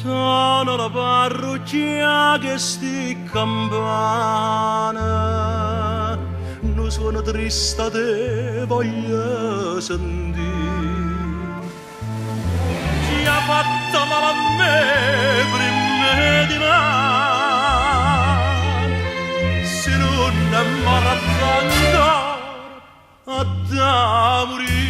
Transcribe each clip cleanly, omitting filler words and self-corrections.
Sono la parrocchia che sti campana, non sono triste te voglio sentire. Chi ha fatto male a me prima di me, se non è morto a da morire.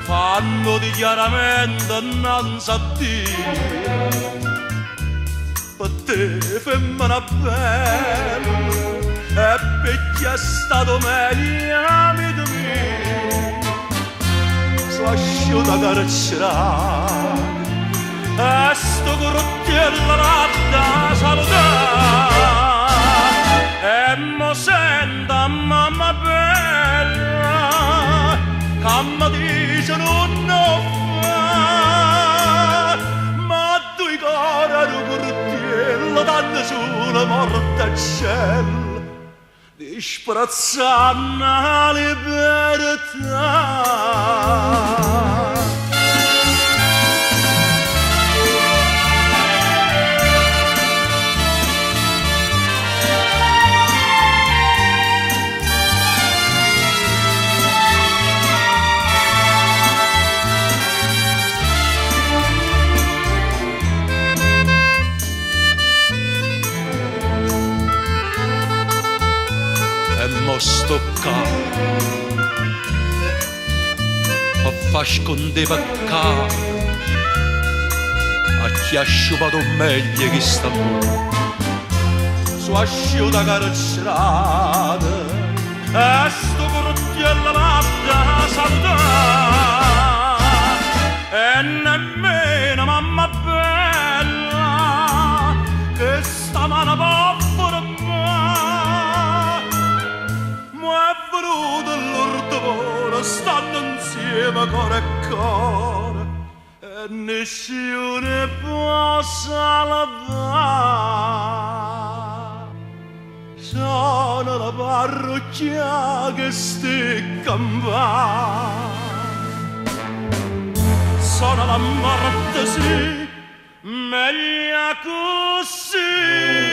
Fanno dichiaramente innanzi a Dio, per te femmina bella, e per chi è stato meglio amico mio, sono asciutta carcerata, e sto corrottiello da salutare, e mo senta mamma bella, che mi dice non ho fa, ma tu i cori un cortiello tanto sulla morte al cielo, disprezzando la libertà. Stoccato a far scondere peccato a chi ha sciupato meglio che sta buono su asciutta carcerata e sto corrottiello da salutare e nemmeno mamma bella che sta mano povera stanno insieme cuore e cuore e nessuno può salvare. Sono la parrocchia che sti campana, sono la morte sì, meglio così.